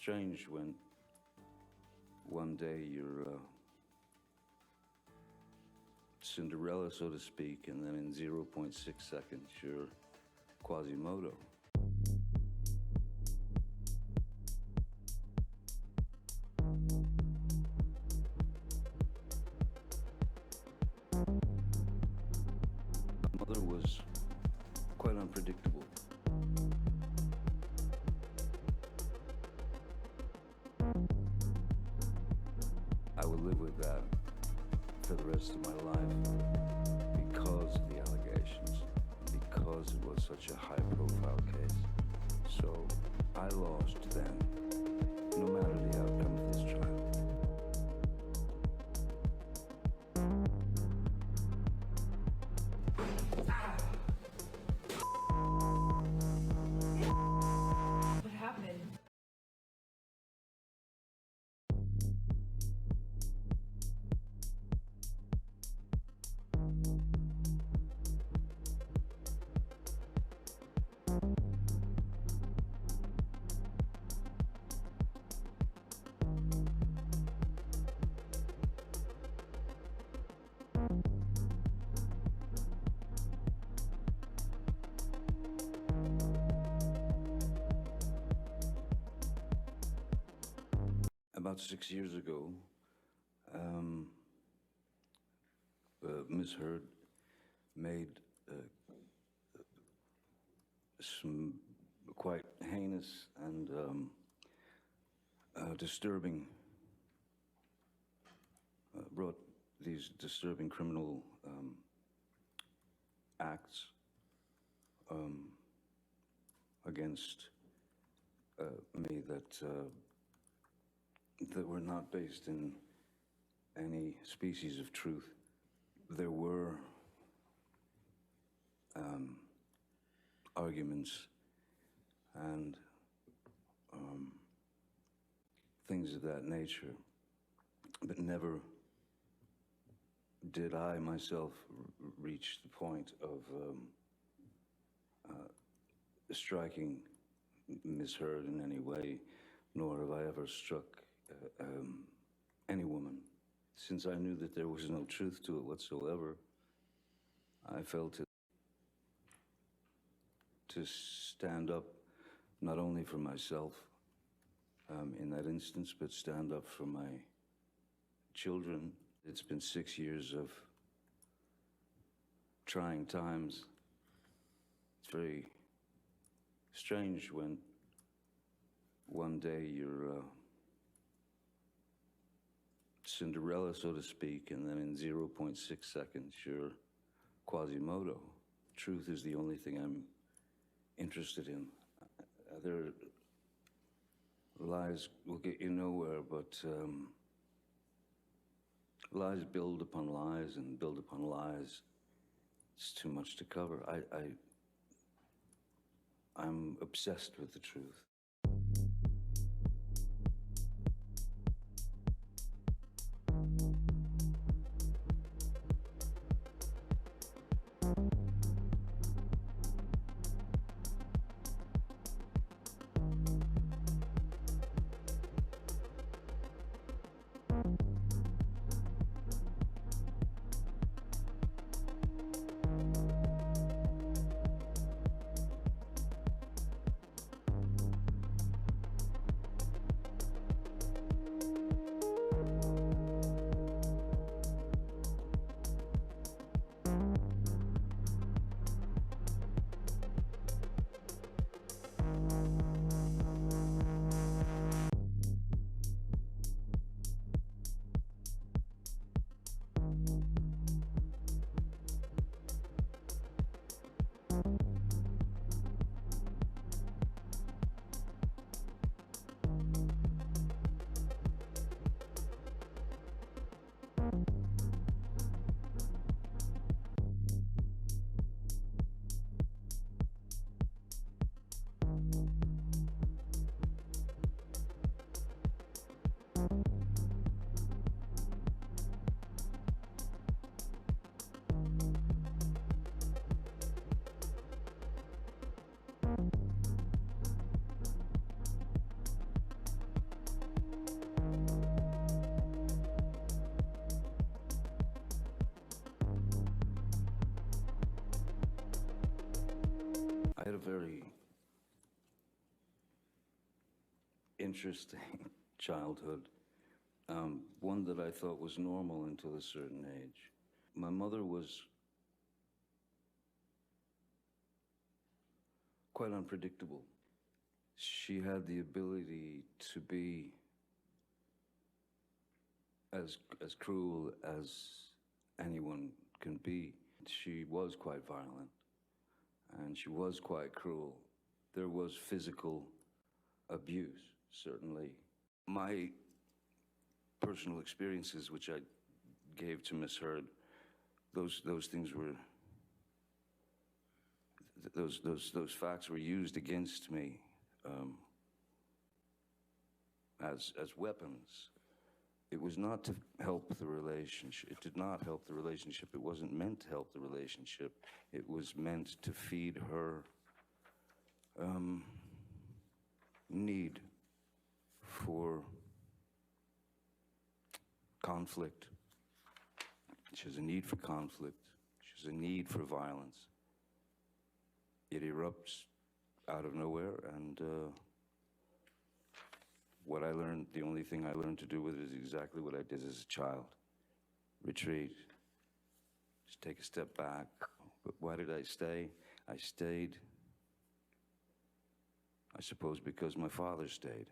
strange when one day you're Cinderella, so to speak, and then in 0.6 seconds you're Quasimodo. My mother was quite unpredictable. I would live with that for the rest of my life because of the allegations, because it was such a high-profile case. So I lost then, no matter the outcome of this trial. What happened? About 6 years ago, Ms. Heard made some quite heinous and disturbing, brought these disturbing criminal acts against me that were not based in any species of truth. There were arguments and things of that nature, but never did I myself reach the point of striking Ms. Heard in any way, nor have I ever struck any woman. Since I knew that there was no truth to it whatsoever, I felt to stand up not only for myself in that instance, but stand up for my children. It's been 6 years of trying times. It's very strange when one day you're Cinderella, so to speak, and then in 0.6 seconds you're Quasimodo. Truth is the only thing I'm interested in. Other lies will get you nowhere, but lies build upon lies and build upon lies. It's too much to cover. I'm obsessed with the truth. I had a very interesting childhood, one that I thought was normal until a certain age. My mother was quite unpredictable. She had the ability to be as cruel as anyone can be. She was quite violent, and she was quite cruel. There was physical abuse, certainly. My personal experiences, which I gave to Miss Heard, those things were, those facts were used against me as weapons. It was not to help the relationship. It did not help the relationship. It wasn't meant to help the relationship. It was meant to feed her need for conflict. She has a need for conflict. She has a need for violence. It erupts out of nowhere, and what I learned, the only thing I learned to do with it is exactly what I did as a child. Retreat. Just take a step back. But why did I stay? I stayed, I suppose, because my father stayed.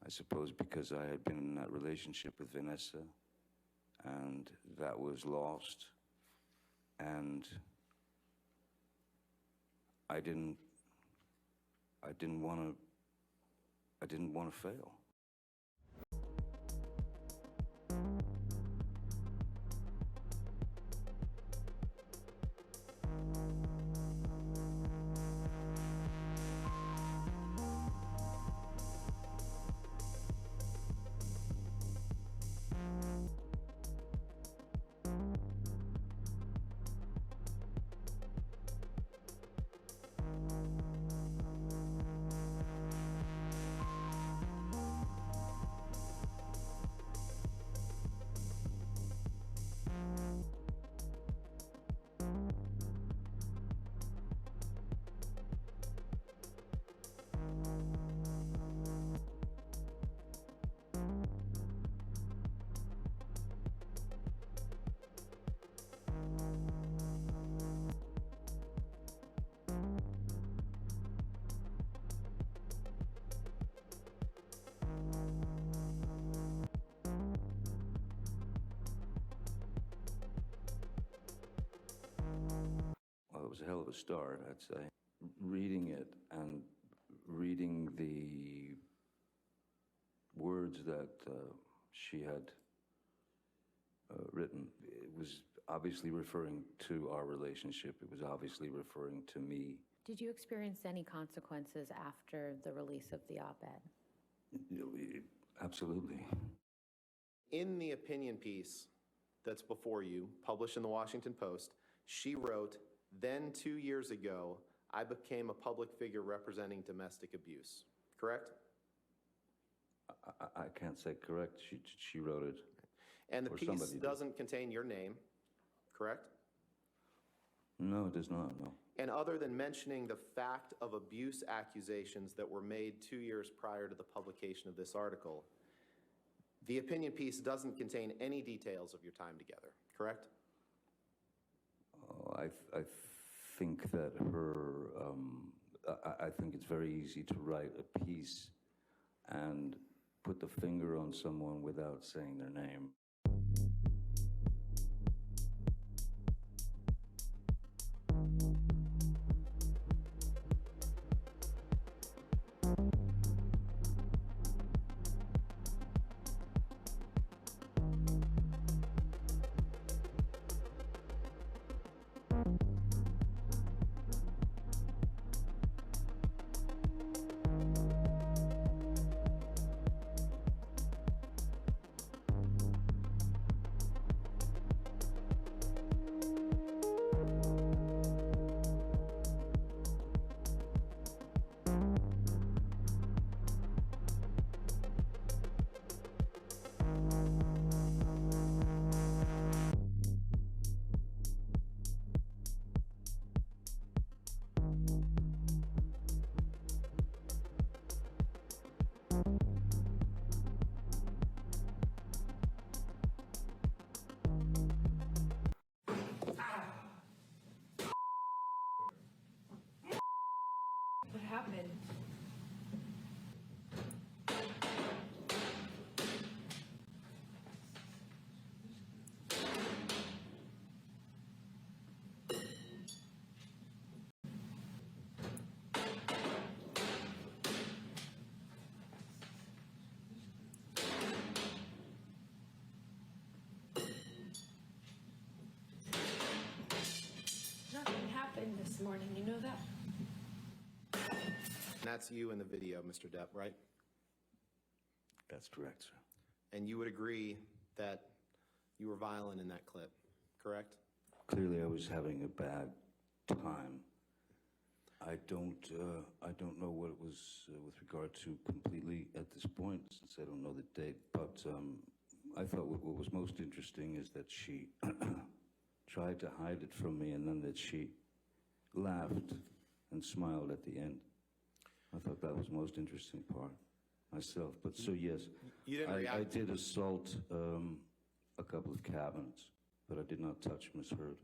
I suppose because I had been in that relationship with Vanessa, and that was lost, and I didn't want to fail. Well, it was a hell of a start, I'd say. Reading it and reading the words that she had written, it was obviously referring to our relationship. It was obviously referring to me. Did you experience any consequences after the release of the op-ed? Absolutely. In the opinion piece that's before you, published in the Washington Post, she wrote, "Then 2 years ago, I became a public figure representing domestic abuse." Correct? I can't say correct. She wrote it. And the Or piece somebody did. doesn't contain your name, correct? No, it does not, no. And other than mentioning the fact of abuse accusations that were made 2 years prior to the publication of this article, the opinion piece doesn't contain any details of your time together, correct? Oh, I think that I think it's very easy to write a piece and put the finger on someone without saying their name. What happened? Nothing happened this morning, you know that? And that's you in the video, Mr. Depp, right? That's correct, sir. And you would agree that you were violent in that clip, correct? Clearly, I was having a bad time. I don't know what it was with regard to completely at this point, since I don't know the date. But I thought what was most interesting is that she tried to hide it from me, and then that she laughed and smiled at the end. I thought that was the most interesting part myself. But so yes, You didn't I react. did assault a couple of cabinets, but I did not touch Miss Heard.